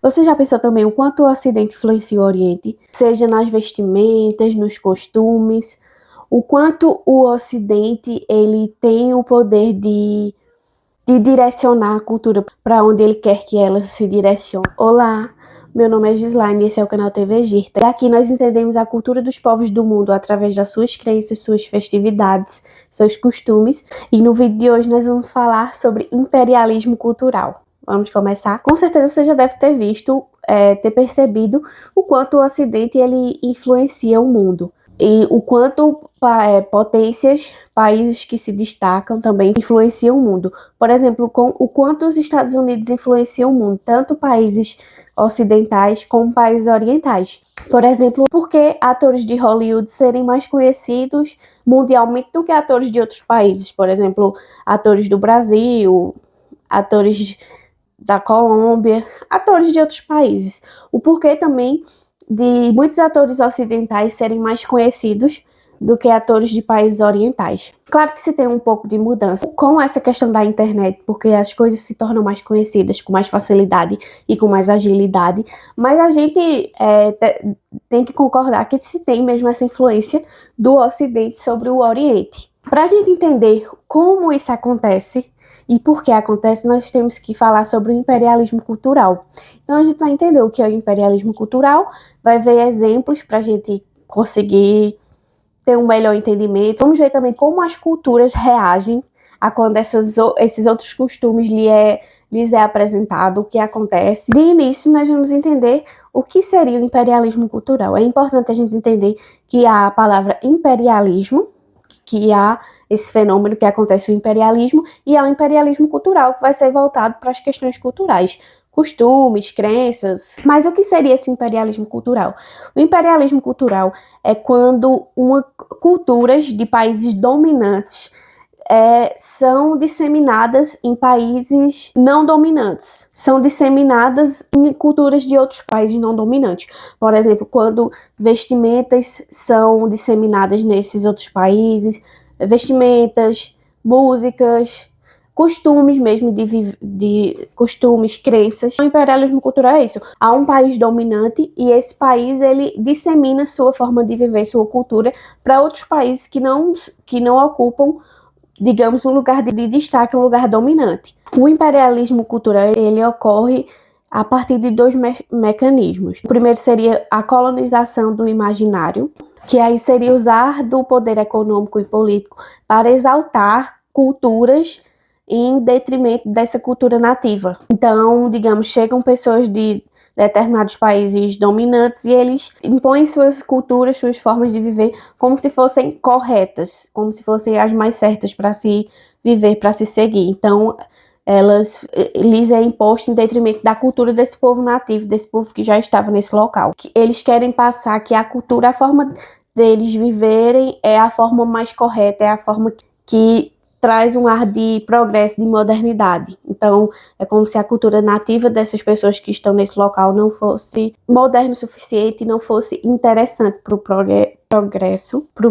Você já pensou também o quanto o Ocidente influencia o Oriente? Seja nas vestimentas, nos costumes, o quanto o Ocidente ele tem o poder de direcionar a cultura para onde ele quer que ela se direcione. Olá, meu nome é Gislaine e esse é o canal TV Girta. E aqui nós entendemos a cultura dos povos do mundo através das suas crenças, suas festividades, seus costumes. E no vídeo de hoje nós vamos falar sobre imperialismo cultural. Vamos começar? Com certeza você já deve ter visto, ter percebido o quanto o Ocidente ele influencia o mundo. E o quanto potências, países que se destacam também influenciam o mundo. Por exemplo, com o quanto os Estados Unidos influenciam o mundo, tanto países ocidentais como países orientais. Por exemplo, por que atores de Hollywood serem mais conhecidos mundialmente do que atores de outros países? Por exemplo, atores do Brasil, atores da Colômbia, atores de outros países. O porquê também de muitos atores ocidentais serem mais conhecidos do que atores de países orientais. Claro que se tem um pouco de mudança com essa questão da internet, porque as coisas se tornam mais conhecidas com mais facilidade e com mais agilidade, mas a gente tem que concordar que se tem mesmo essa influência do Ocidente sobre o Oriente. Para a gente entender como isso acontece e por que acontece, nós temos que falar sobre o imperialismo cultural. Então a gente vai entender o que é o imperialismo cultural, vai ver exemplos para a gente conseguir ter um melhor entendimento. Vamos ver também como as culturas reagem a quando esses outros costumes lhes é apresentado, o que acontece. De início, nós vamos entender o que seria o imperialismo cultural. É importante a gente entender que há a palavra imperialismo, que há esse fenômeno que acontece o imperialismo, e há o imperialismo cultural, que vai ser voltado para as questões culturais, costumes, crenças. Mas o que seria esse imperialismo cultural? O imperialismo cultural é quando culturas de países dominantes são disseminadas em países não dominantes, são disseminadas em culturas de outros países não dominantes. Por exemplo, quando vestimentas são disseminadas nesses outros países, vestimentas, músicas, costumes mesmo de costumes, crenças. O imperialismo cultural é isso. Há um país dominante e esse país ele dissemina sua forma de viver, sua cultura para outros países que não ocupam, digamos, um lugar de destaque, um lugar dominante. O imperialismo cultural ele ocorre a partir de dois mecanismos. O primeiro seria a colonização do imaginário, que aí seria usar do poder econômico e político para exaltar culturas em detrimento dessa cultura nativa. Então, digamos, chegam pessoas de determinados países dominantes e eles impõem suas culturas, suas formas de viver como se fossem corretas, como se fossem as mais certas para se viver, para se seguir. Então, lhes é imposto em detrimento da cultura desse povo nativo, desse povo que já estava nesse local. Eles querem passar que a cultura, a forma deles viverem é a forma mais correta, é a forma que traz um ar de progresso, de modernidade. Então, é como se a cultura nativa dessas pessoas que estão nesse local não fosse moderna o suficiente, não fosse interessante para o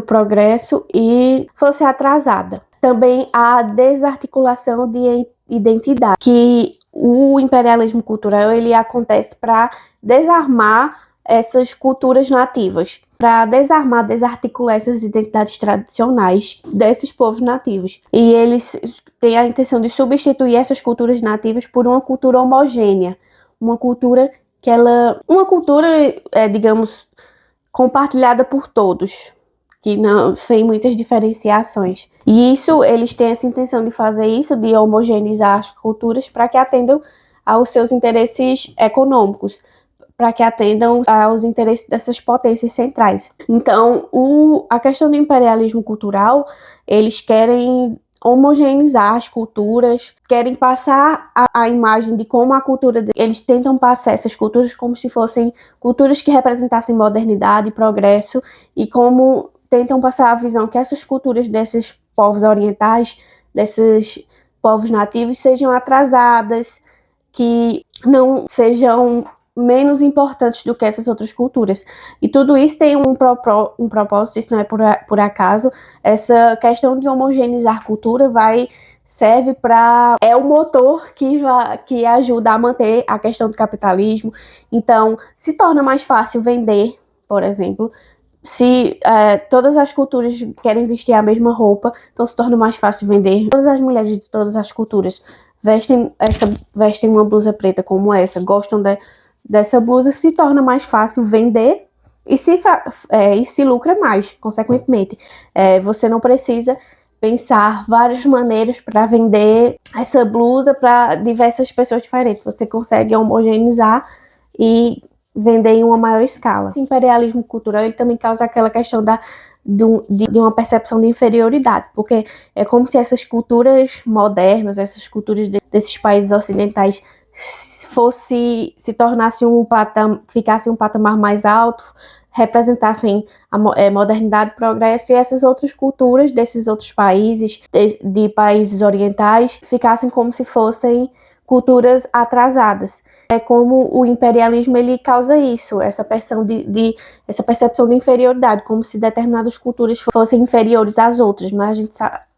progresso e fosse atrasada. Também a desarticulação de identidade, que o imperialismo cultural ele acontece para desarmar essas culturas nativas, para desarticular essas identidades tradicionais desses povos nativos. E eles têm a intenção de substituir essas culturas nativas por uma cultura homogênea, uma cultura digamos, compartilhada por todos, que não, sem muitas diferenciações. E isso, eles têm essa intenção de fazer isso, de homogeneizar as culturas para que atendam aos seus interesses econômicos, para que atendam aos interesses dessas potências centrais. Então, a questão do imperialismo cultural, eles querem homogeneizar as culturas, querem passar a imagem de como a cultura, eles tentam passar essas culturas como se fossem culturas que representassem modernidade, progresso, e como tentam passar a visão que essas culturas desses povos orientais, desses povos nativos, sejam atrasadas, que não sejam menos importantes do que essas outras culturas. E tudo isso tem um propósito, isso não é por acaso. Essa questão de homogeneizar cultura vai serve para... é o motor que ajuda a manter a questão do capitalismo. Então, se torna mais fácil vender, por exemplo. Se todas as culturas querem vestir a mesma roupa, então se torna mais fácil vender. Todas as mulheres de todas as culturas vestem uma blusa preta como essa, gostam dessa blusa, se torna mais fácil vender e se lucra mais, consequentemente. Você não precisa pensar várias maneiras para vender essa blusa para diversas pessoas diferentes. Você consegue homogeneizar e vender em uma maior escala. Esse imperialismo cultural, ele também causa aquela questão de uma percepção de inferioridade, porque é como se essas culturas modernas, essas culturas desses países ocidentais se tornassem ficassem um patamar mais alto, representassem a modernidade, progresso, e essas outras culturas desses outros países, de países orientais, ficassem como se fossem culturas atrasadas. É como o imperialismo ele causa isso, essa percepção de inferioridade, como se determinadas culturas fossem inferiores às outras, mas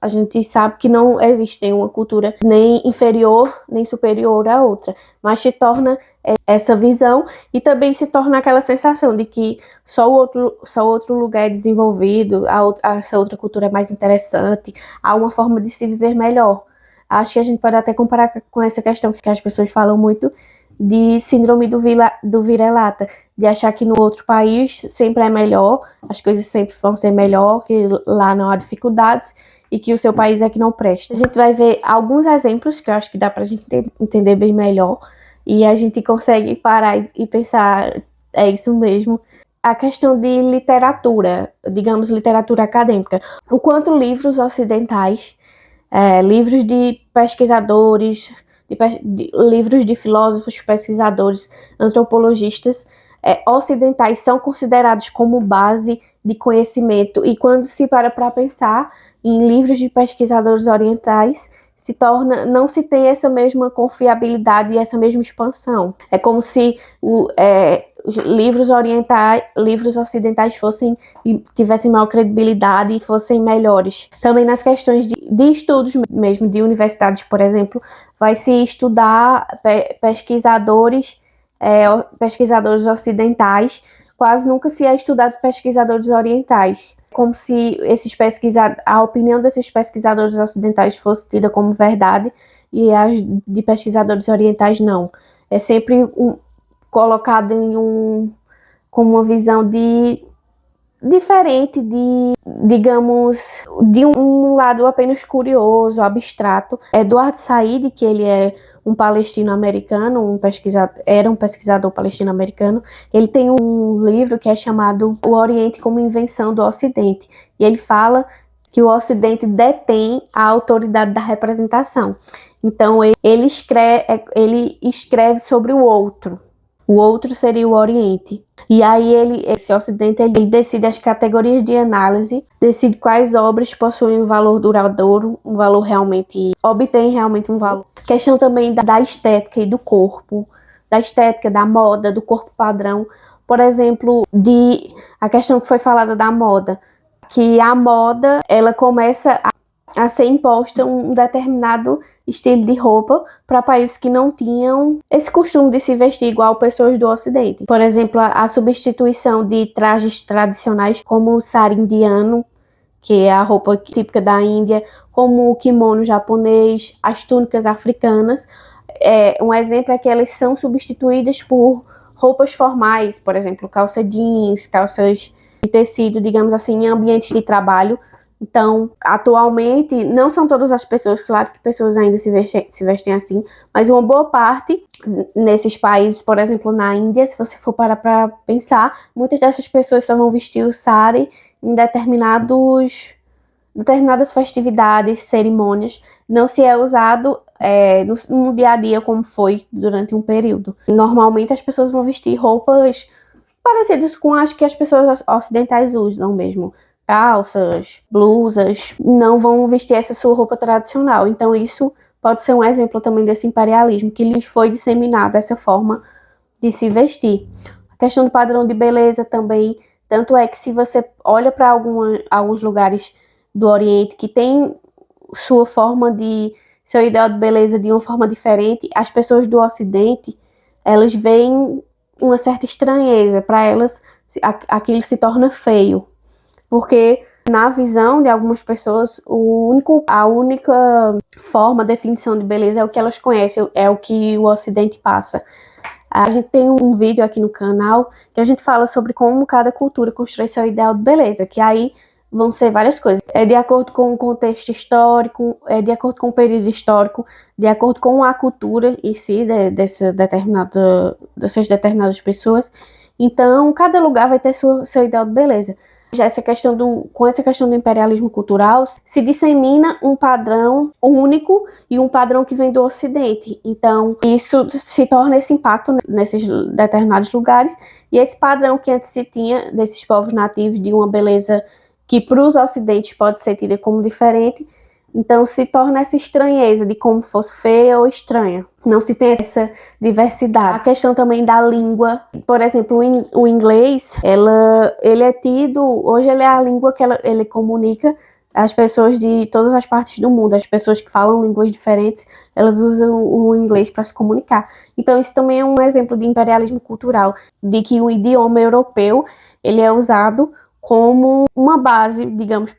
a gente sabe que não existe nenhuma cultura nem inferior nem superior à outra, mas se torna essa visão e também se torna aquela sensação de que só outro lugar é desenvolvido, essa outra cultura é mais interessante, há uma forma de se viver melhor. Acho que a gente pode até comparar com essa questão que as pessoas falam muito de síndrome do vira-lata, de achar que no outro país sempre é melhor, as coisas sempre vão ser melhor, que lá não há dificuldades e que o seu país é que não presta. A gente vai ver alguns exemplos que eu acho que dá pra gente entender bem melhor e a gente consegue parar e pensar, é isso mesmo. A questão de literatura, digamos literatura acadêmica, o quanto livros ocidentais, livros de pesquisadores, livros de filósofos, pesquisadores, antropologistas ocidentais são considerados como base de conhecimento, e quando se para pensar em livros de pesquisadores orientais, não se tem essa mesma confiabilidade e essa mesma expansão. É como se os livros ocidentais tivessem maior credibilidade e fossem melhores. Também nas questões de estudos mesmo, de universidades, por exemplo, vai se estudar pesquisadores ocidentais, quase nunca se é estudado pesquisadores orientais. Como se a opinião desses pesquisadores ocidentais fosse tida como verdade e as de pesquisadores orientais não. É sempre colocado com uma visão diferente, digamos, de um lado apenas curioso, abstrato. Eduardo Said, que ele é um palestino-americano, era um pesquisador palestino-americano, ele tem um livro que é chamado O Oriente como Invenção do Ocidente, e ele fala que o Ocidente detém a autoridade da representação. Então, ele escreve sobre o outro. O outro seria o Oriente. E aí esse Ocidente, ele decide as categorias de análise, decide quais obras possuem um valor duradouro, um valor obtém realmente um valor. Questão também da estética e do corpo, da estética, da moda, do corpo padrão. Por exemplo, a questão que foi falada da moda, que a moda, ela começa a ser imposta um determinado estilo de roupa para países que não tinham esse costume de se vestir igual pessoas do Ocidente. Por exemplo, a substituição de trajes tradicionais como o sari indiano, que é a roupa típica da Índia, como o kimono japonês, as túnicas africanas. Um exemplo é que elas são substituídas por roupas formais, por exemplo, calça jeans, calças de tecido, digamos assim, em ambientes de trabalho. Então, atualmente, não são todas as pessoas, claro que pessoas ainda se vestem assim, mas uma boa parte nesses países, por exemplo, na Índia, se você for parar para pensar, muitas dessas pessoas só vão vestir o sari em determinadas festividades, cerimônias, não se é usado no dia a dia como foi durante um período. Normalmente as pessoas vão vestir roupas parecidas com as que as pessoas ocidentais usam mesmo. Calças, blusas, não vão vestir essa sua roupa tradicional. Então isso pode ser um exemplo também desse imperialismo, que lhes foi disseminada essa forma de se vestir. A questão do padrão de beleza também, tanto é que se você olha para alguns lugares do Oriente que tem sua forma de, seu ideal de beleza de uma forma diferente, as pessoas do Ocidente, elas veem uma certa estranheza. Para elas, aquilo se torna feio. Porque, na visão de algumas pessoas, a única forma, definição de beleza é o que elas conhecem, é o que o Ocidente passa. A gente tem um vídeo aqui no canal que a gente fala sobre como cada cultura constrói seu ideal de beleza, que aí vão ser várias coisas. É de acordo com o contexto histórico, é de acordo com o período histórico, de acordo com a cultura em si dessas determinadas pessoas. Então, cada lugar vai ter seu ideal de beleza. Já com essa questão do imperialismo cultural, se dissemina um padrão único e um padrão que vem do Ocidente. Então, isso se torna esse impacto nesses determinados lugares, e esse padrão que antes se tinha desses povos nativos de uma beleza que para os ocidentes pode ser tida como diferente, então se torna essa estranheza de como fosse feia ou estranha. Não se tem essa diversidade. A questão também da língua, por exemplo, o inglês, ele é tido, hoje ele é a língua que ele comunica as pessoas de todas as partes do mundo. As pessoas que falam línguas diferentes, elas usam o inglês para se comunicar. Então isso também é um exemplo de imperialismo cultural, de que o idioma europeu, ele é usado como uma base, digamos,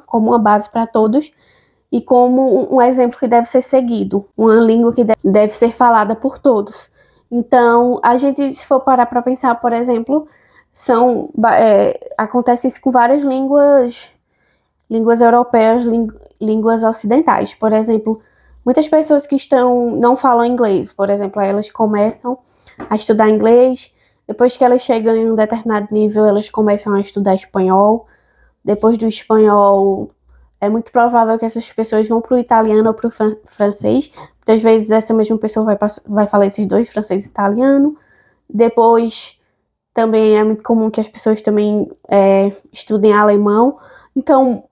como uma base para todos, e como um exemplo que deve ser seguido, uma língua que deve ser falada por todos. Então, a gente, se for parar para pensar, por exemplo, acontece isso com várias línguas europeias, línguas ocidentais. Por exemplo, muitas pessoas que não falam inglês, por exemplo, elas começam a estudar inglês, depois que elas chegam em um determinado nível, elas começam a estudar espanhol. Depois do espanhol, é muito provável que essas pessoas vão para o italiano ou para o francês. Muitas vezes essa mesma pessoa vai falar esses dois, francês e italiano. Depois, também é muito comum que as pessoas também estudem alemão. Então,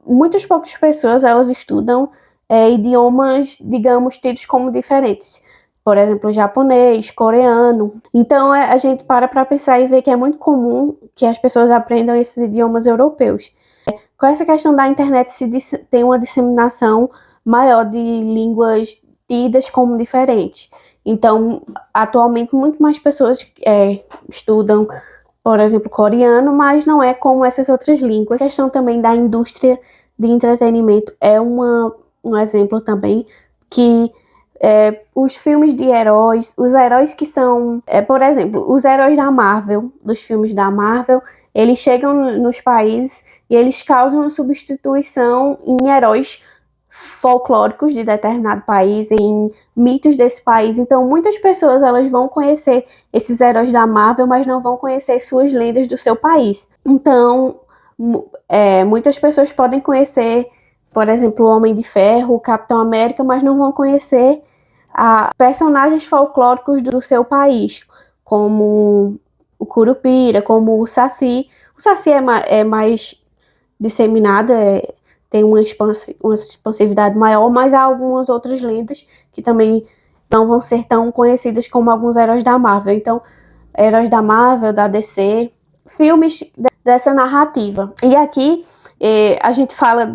muitas poucas pessoas, elas estudam idiomas, digamos, tidos como diferentes. Por exemplo, japonês, coreano. Então, a gente para pensar e ver que é muito comum que as pessoas aprendam esses idiomas europeus. Com essa questão da internet, tem uma disseminação maior de línguas tidas como diferentes. Então, atualmente, muito mais pessoas estudam, por exemplo, coreano, mas não é como essas outras línguas. A questão também da indústria de entretenimento é um exemplo também que os filmes de heróis, os heróis que são, por exemplo, os heróis da Marvel, dos filmes da Marvel, eles chegam nos países e eles causam uma substituição em heróis folclóricos de determinado país, em mitos desse país. Então, muitas pessoas elas vão conhecer esses heróis da Marvel, mas não vão conhecer suas lendas do seu país. Então, muitas pessoas podem conhecer, por exemplo, o Homem de Ferro, o Capitão América, mas não vão conhecer personagens folclóricos do seu país, como o Curupira, como o Saci. O Saci é mais disseminado, tem uma expansividade maior, mas há algumas outras lendas que também não vão ser tão conhecidas como alguns heróis da Marvel. Então, heróis da Marvel, da DC, filmes dessa narrativa. E aqui a gente fala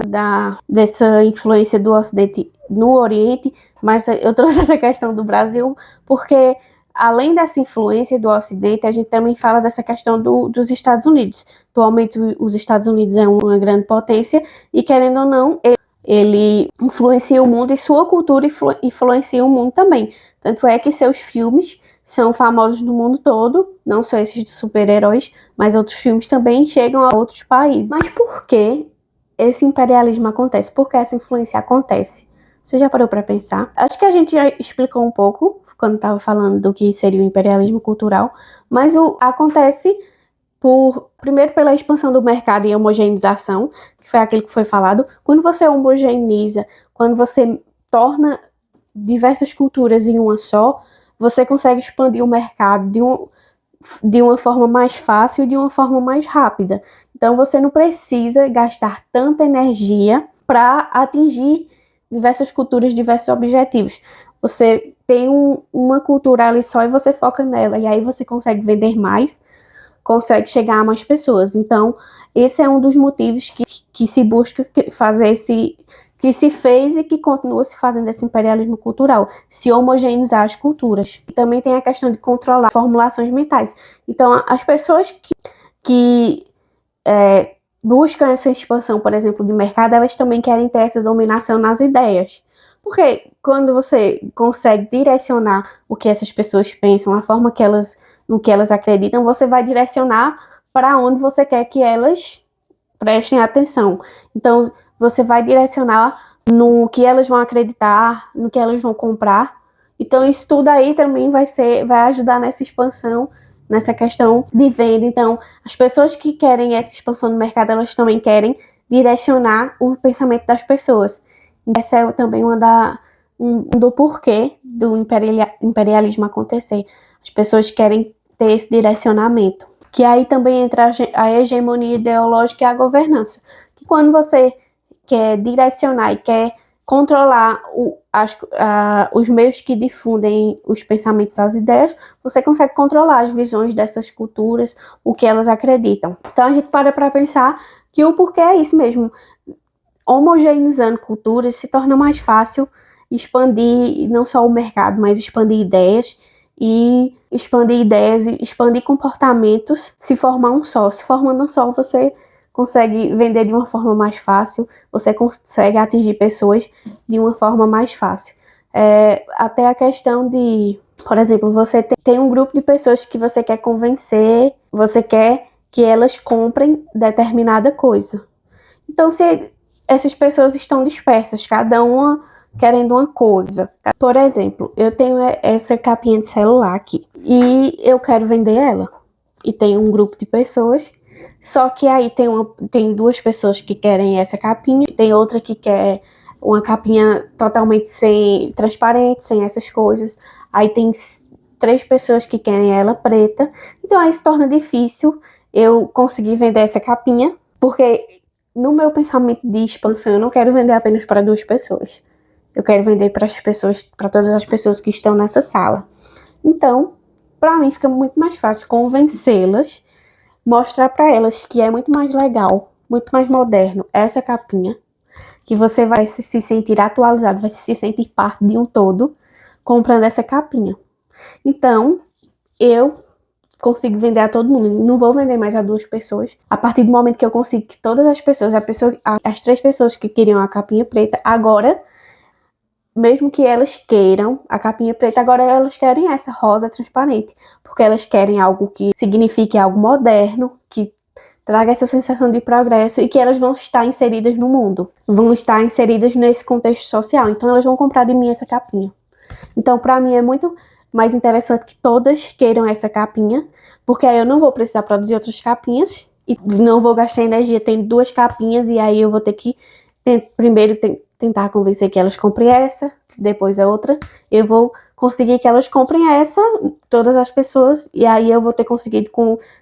dessa influência do Ocidente no Oriente, mas eu trouxe essa questão do Brasil porque, além dessa influência do Ocidente, a gente também fala dessa questão dos Estados Unidos. Atualmente, os Estados Unidos é uma grande potência e, querendo ou não, ele influencia o mundo e sua cultura influencia o mundo também. Tanto é que seus filmes são famosos no mundo todo, não só esses de super-heróis, mas outros filmes também chegam a outros países. Mas por que esse imperialismo acontece? Por que essa influência acontece? Você já parou para pensar? Acho que a gente já explicou um pouco quando estava falando do que seria o imperialismo cultural, mas acontece primeiro pela expansão do mercado e homogeneização, que foi aquilo que foi falado. Quando você homogeneiza, quando você torna diversas culturas em uma só, você consegue expandir o mercado de uma forma mais fácil e de uma forma mais rápida. Então você não precisa gastar tanta energia para atingir diversas culturas, diversos objetivos. Você tem uma cultura ali só e você foca nela, e aí você consegue vender mais, consegue chegar a mais pessoas. Então, esse é um dos motivos que se busca fazer que se fez e que continua se fazendo esse imperialismo cultural, se homogeneizar as culturas. E também tem a questão de controlar formulações mentais. Então, as pessoas que buscam essa expansão, por exemplo, de mercado, elas também querem ter essa dominação nas ideias. Porque quando você consegue direcionar o que essas pessoas pensam, a forma que no que elas acreditam, você vai direcionar para onde você quer que elas prestem atenção. Então, você vai direcionar no que elas vão acreditar, no que elas vão comprar. Então, isso tudo aí também vai ajudar nessa expansão, nessa questão de venda. Então, as pessoas que querem essa expansão no mercado, elas também querem direcionar o pensamento das pessoas. Essa é também do porquê do imperialismo acontecer. As pessoas querem ter esse direcionamento. Que aí também entra a hegemonia ideológica e a governança. Que quando você quer direcionar e quer controlar os meios que difundem os pensamentos, as ideias, você consegue controlar as visões dessas culturas, o que elas acreditam. Então a gente para pensar que o porquê é isso mesmo. Homogeneizando culturas se torna mais fácil expandir não só o mercado, mas expandir ideias e expandir comportamentos, se formar um só. Se formando um só, você consegue vender de uma forma mais fácil, você consegue atingir pessoas de uma forma mais fácil. Até a questão de, por exemplo, você tem um grupo de pessoas que você quer convencer, você quer que elas comprem determinada coisa. Então, se essas pessoas estão dispersas, cada uma querendo uma coisa. Por exemplo, eu tenho essa capinha de celular aqui e eu quero vender ela. E tem um grupo de pessoas, só que aí tem duas pessoas que querem essa capinha, tem outra que quer uma capinha totalmente transparente, sem essas coisas. Aí tem 3 pessoas que querem ela preta. Então aí se torna difícil eu conseguir vender essa capinha, porque no meu pensamento de expansão eu não quero vender apenas para 2 pessoas. Eu quero vender para todas as pessoas que estão nessa sala. Então, para mim fica muito mais fácil convencê-las, mostrar para elas que é muito mais legal, muito mais moderno essa capinha, que você vai se sentir atualizado, vai se sentir parte de um todo comprando essa capinha. Então, eu consigo vender a todo mundo, não vou vender mais a 2 pessoas. A partir do momento que eu consigo que todas as pessoas, as 3 pessoas que queriam a capinha preta, agora, mesmo que elas queiram a capinha preta, agora elas querem essa rosa transparente, porque elas querem algo que signifique algo moderno, que traga essa sensação de progresso e que elas vão estar inseridas no mundo, vão estar inseridas nesse contexto social, então elas vão comprar de mim essa capinha. Então, para mim é muito mais interessante que todas queiram essa capinha, porque aí eu não vou precisar produzir outras capinhas e não vou gastar energia tendo 2 capinhas e aí eu vou ter que primeiro tentar convencer que elas comprem essa, depois a outra. Eu vou conseguir que elas comprem essa, todas as pessoas, e aí eu vou ter conseguido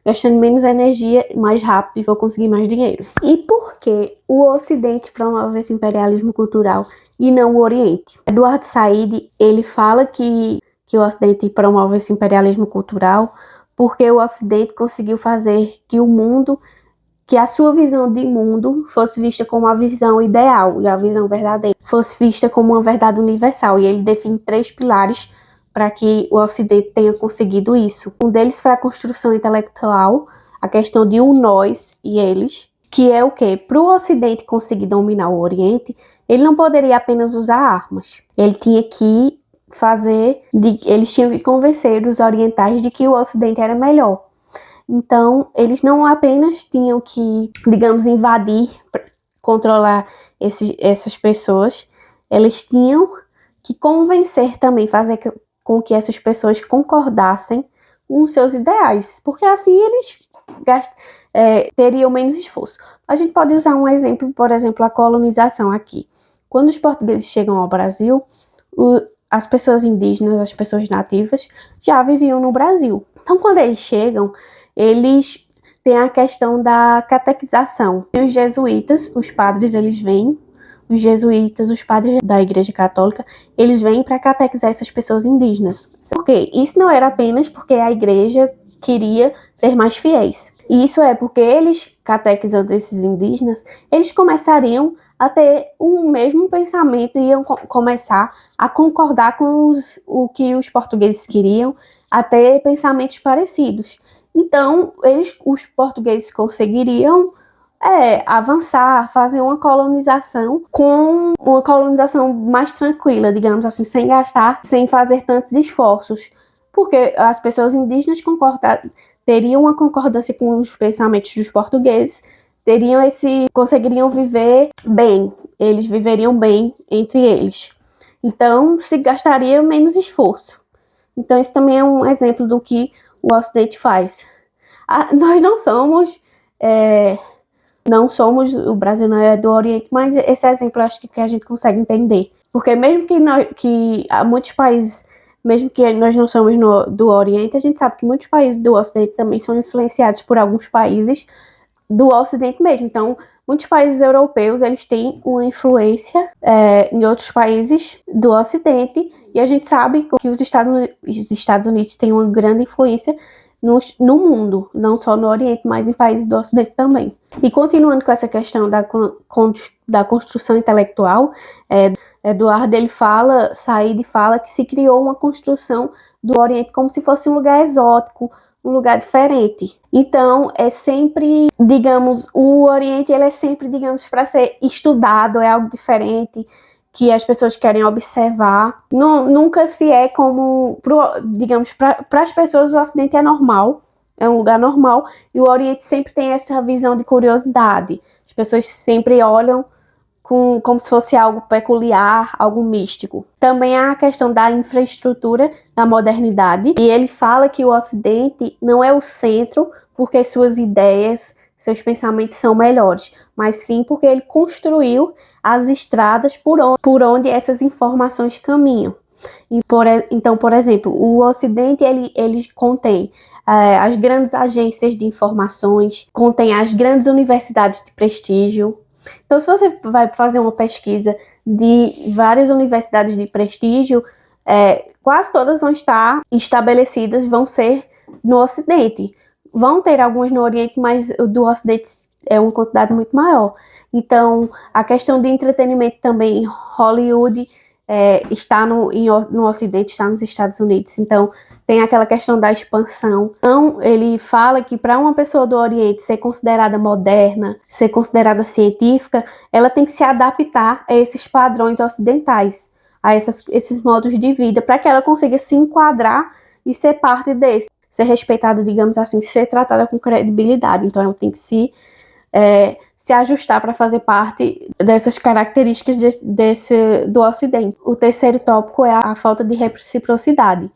gastando menos energia, mais rápido, e vou conseguir mais dinheiro. E por que o Ocidente promove esse imperialismo cultural e não o Oriente? Eduardo Said, ele fala que o Ocidente promove esse imperialismo cultural porque o Ocidente conseguiu fazer que a sua visão de mundo fosse vista como a visão ideal e a visão verdadeira fosse vista como uma verdade universal. E ele define 3 pilares para que o Ocidente tenha conseguido isso. Um deles foi a construção intelectual, a questão de um nós e eles, que é o quê? Para o Ocidente conseguir dominar o Oriente, ele não poderia apenas usar armas. Ele tinha que eles tinham que convencer os orientais de que o Ocidente era melhor. Então, eles não apenas tinham que, digamos, invadir, controlar essas pessoas, eles tinham que convencer também, fazer com que essas pessoas concordassem com os seus ideais, porque assim eles teriam menos esforço. A gente pode usar um exemplo, por exemplo, a colonização aqui. Quando os portugueses chegam ao Brasil, as pessoas indígenas, as pessoas nativas, já viviam no Brasil. Então, quando eles chegam, eles têm a questão da catequização. E os jesuítas, os padres, eles vêm, os jesuítas, os padres da Igreja Católica, eles vêm para catequizar essas pessoas indígenas. Por quê? Isso não era apenas porque a Igreja queria ter mais fiéis. Isso é porque eles, catequizando esses indígenas, eles começariam a ter o mesmo pensamento e iam começar a concordar com o que os portugueses queriam, a ter pensamentos parecidos. Então, os portugueses conseguiriam avançar, fazer uma colonização mais tranquila, digamos assim, sem gastar, sem fazer tantos esforços. Porque as pessoas indígenas teriam uma concordância com os pensamentos dos portugueses, conseguiriam viver bem, eles viveriam bem entre eles. Então, se gastaria menos esforço. Então, isso também é um exemplo do que o Ocidente faz. Nós não somos, o Brasil não é do Oriente, mas esse exemplo eu acho que a gente consegue entender. Porque mesmo que há muitos países, mesmo que nós não somos do Oriente, a gente sabe que muitos países do Ocidente também são influenciados por alguns países do Ocidente mesmo. Então, muitos países europeus, eles têm uma influência em outros países do Ocidente, e a gente sabe que os Estados Unidos têm uma grande influência no mundo, não só no Oriente, mas em países do Ocidente também. E continuando com essa questão da construção intelectual, Eduardo Said fala que se criou uma construção do Oriente como se fosse um lugar exótico, um lugar diferente. Então, é sempre, digamos, o Oriente ele é sempre, digamos, para ser estudado, é algo diferente, que as pessoas querem observar. Nunca se é como, digamos, para as pessoas o Ocidente é normal, é um lugar normal, e o Oriente sempre tem essa visão de curiosidade. As pessoas sempre olham como se fosse algo peculiar, algo místico. Também há a questão da infraestrutura da modernidade, e ele fala que o Ocidente não é o centro porque suas ideias, seus pensamentos são melhores, mas sim porque ele construiu as estradas por onde essas informações caminham. Então, por exemplo, o Ocidente ele contém as grandes agências de informações, contém as grandes universidades de prestígio. Então, se você vai fazer uma pesquisa de várias universidades de prestígio, quase todas vão estar estabelecidas, vão ser no Ocidente. Vão ter algumas no Oriente, mas do Ocidente é uma quantidade muito maior. Então, a questão de entretenimento também, Hollywood está no Ocidente, está nos Estados Unidos. Então, tem aquela questão da expansão. Então, ele fala que para uma pessoa do Oriente ser considerada moderna, ser considerada científica, ela tem que se adaptar a esses padrões ocidentais, a esses modos de vida, para que ela consiga se enquadrar e ser parte desse, ser respeitada, digamos assim, ser tratada com credibilidade. Então, ela tem que se ajustar para fazer parte dessas características do Ocidente. O terceiro tópico é a falta de reciprocidade.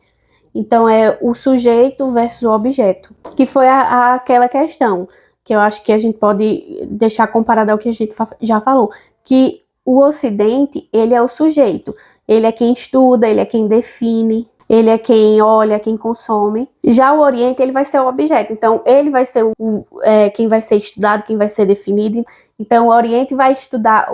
Então, é o sujeito versus o objeto, que foi aquela questão que eu acho que a gente pode deixar comparado ao que a gente já falou, que o Ocidente, ele é o sujeito, ele é quem estuda, ele é quem define, ele é quem olha, quem consome. Já o Oriente, ele vai ser o objeto. Então, ele vai ser quem vai ser estudado, quem vai ser definido. Então, o Oriente vai estudar...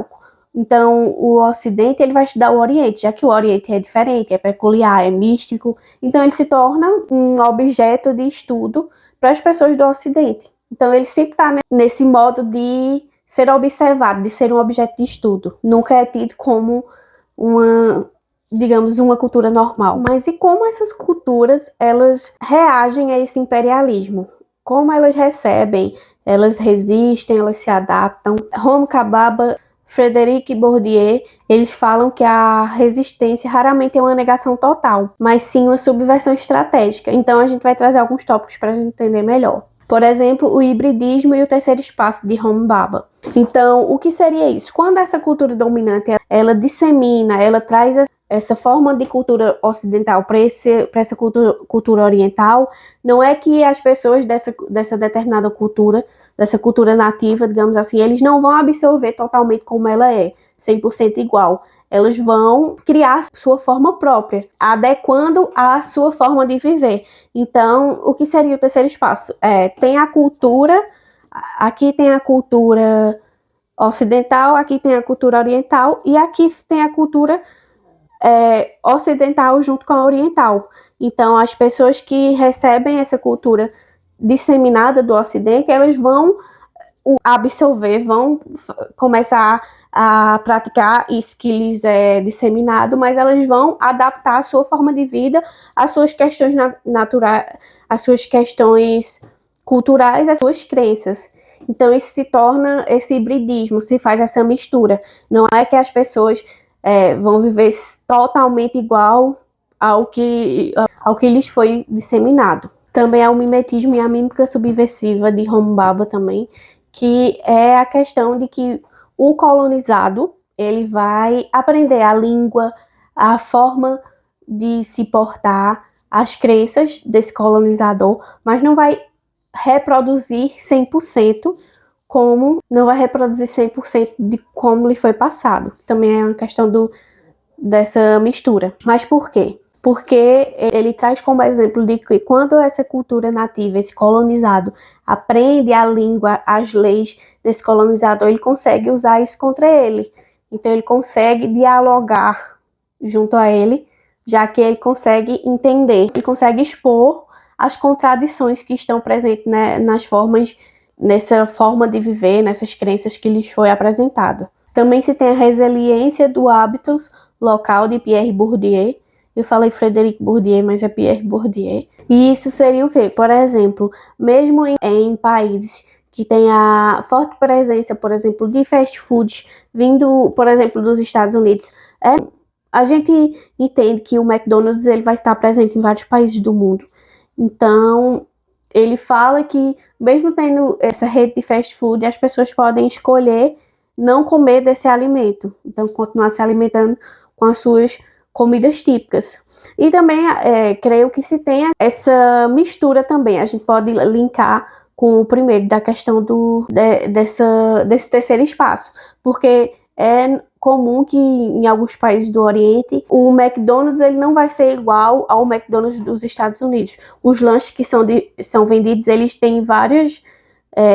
Então, o Ocidente, ele vai estudar o Oriente, já que o Oriente é diferente, é peculiar, é místico. Então, ele se torna um objeto de estudo para as pessoas do Ocidente. Então, ele sempre está nesse modo de ser observado, de ser um objeto de estudo. Nunca é tido como digamos, uma cultura normal. Mas e como essas culturas, elas reagem a esse imperialismo? Como elas recebem? Elas resistem, elas se adaptam? Rom Kababa, Frederic Bourdieu, eles falam que a resistência raramente é uma negação total, mas sim uma subversão estratégica. Então a gente vai trazer alguns tópicos para a gente entender melhor. Por exemplo, o hibridismo e o terceiro espaço de Rom Baba. Então, o que seria isso? Quando essa cultura dominante, ela dissemina, ela traz essa forma de cultura ocidental para essa cultura oriental, não é que as pessoas dessa determinada cultura, dessa cultura nativa, digamos assim, eles não vão absorver totalmente como ela é, 100% igual. Elas vão criar sua forma própria, adequando a sua forma de viver. Então, o que seria o terceiro espaço? Tem a cultura, aqui tem a cultura ocidental, aqui tem a cultura oriental, e aqui tem a cultura ocidental junto com a oriental. Então, as pessoas que recebem essa cultura disseminada do Ocidente, elas vão absorver, vão começar a praticar isso que lhes é disseminado, mas elas vão adaptar a sua forma de vida, as suas questões naturais, as suas questões culturais, as suas crenças. Então isso se torna esse hibridismo, se faz essa mistura. Não é que as pessoas vão viver totalmente igual ao que lhes foi disseminado. Também há o mimetismo e a mímica subversiva de Hombaba também, que é a questão de que o colonizado, ele vai aprender a língua, a forma de se portar, as crenças desse colonizador, mas não vai reproduzir 100% de como lhe foi passado. Também é uma questão dessa mistura. Mas por quê? Porque ele traz como exemplo de que quando essa cultura nativa, esse colonizado, aprende a língua, as leis desse colonizador, ele consegue usar isso contra ele. Então ele consegue dialogar junto a ele, já que ele consegue entender, ele consegue expor as contradições que estão presentes, né, nessa forma de viver, nessas crenças que lhes foi apresentada. Também se tem a resiliência do hábitos local de Pierre Bourdieu. Eu falei Frederic Bourdieu, mas é Pierre Bourdieu. E isso seria o quê? Por exemplo, mesmo em países que tem a forte presença, por exemplo, de fast foods vindo, por exemplo, dos Estados Unidos, a gente entende que o McDonald's ele vai estar presente em vários países do mundo. Então, ele fala que, mesmo tendo essa rede de fast food, as pessoas podem escolher não comer desse alimento. Então, continuar se alimentando com as suas comidas típicas. E também, creio que se tenha essa mistura também. A gente pode linkar com o primeiro, da questão desse terceiro espaço. Porque é comum que em alguns países do Oriente o McDonald's ele não vai ser igual ao McDonald's dos Estados Unidos. Os lanches que são vendidos, eles têm várias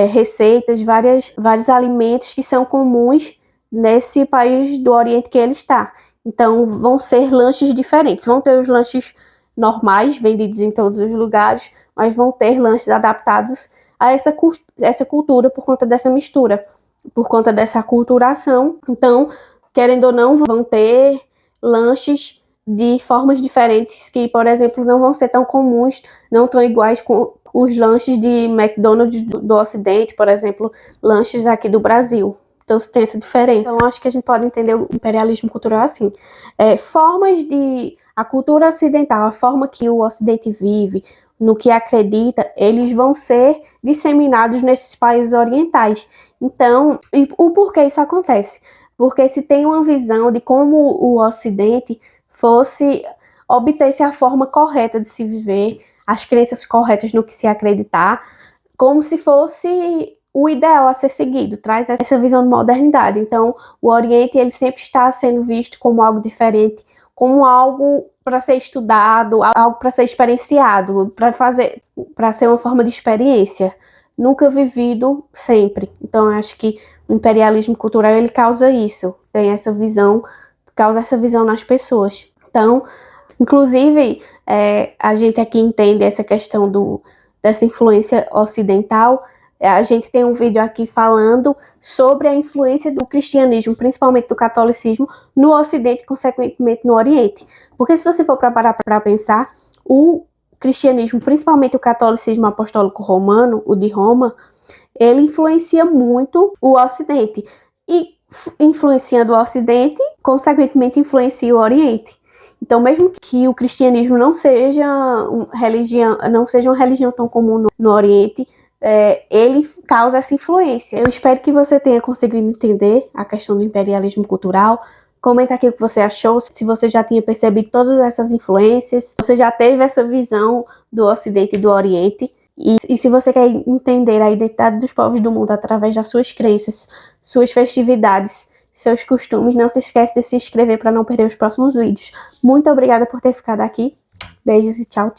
receitas, vários alimentos que são comuns nesse país do Oriente que ele está. Então vão ser lanches diferentes. Vão ter os lanches normais, vendidos em todos os lugares, mas vão ter lanches adaptados a essa cultura por conta dessa mistura, por conta dessa aculturação. Então, querendo ou não, vão ter lanches de formas diferentes que, por exemplo, não vão ser tão comuns, não tão iguais com os lanches de McDonald's do Ocidente, por exemplo, lanches aqui do Brasil. Então, tem essa diferença. Então, acho que a gente pode entender o imperialismo cultural assim. A cultura ocidental, a forma que o Ocidente vive, no que acredita, eles vão ser disseminados nesses países orientais. Então, e o porquê isso acontece? Porque se tem uma visão de como o Ocidente obtesse a forma correta de se viver, as crenças corretas no que se acreditar, como se fosse o ideal a ser seguido, traz essa visão de modernidade. Então, o Oriente ele sempre está sendo visto como algo diferente, como algo para ser estudado, algo para ser experienciado, para ser uma forma de experiência, nunca vivido sempre. Então, eu acho que o imperialismo cultural ele causa isso, causa essa visão nas pessoas. Então, inclusive, a gente aqui entende essa questão dessa influência ocidental. A gente tem um vídeo aqui falando sobre a influência do cristianismo, principalmente do catolicismo, no Ocidente e, consequentemente, no Oriente. Porque se você for parar para pensar, o cristianismo, principalmente o catolicismo apostólico romano, o de Roma, ele influencia muito o Ocidente. E influenciando o Ocidente, consequentemente, influencia o Oriente. Então, mesmo que o cristianismo não seja uma religião tão comum no Oriente, ele causa essa influência. Eu espero que você tenha conseguido entender a questão do imperialismo cultural. Comenta aqui o que você achou, se você já tinha percebido todas essas influências, você já teve essa visão do Ocidente e do Oriente. E se você quer entender a identidade dos povos do mundo através das suas crenças, suas festividades, seus costumes, não se esquece de se inscrever para não perder os próximos vídeos. Muito obrigada por ter ficado aqui. Beijos e tchau.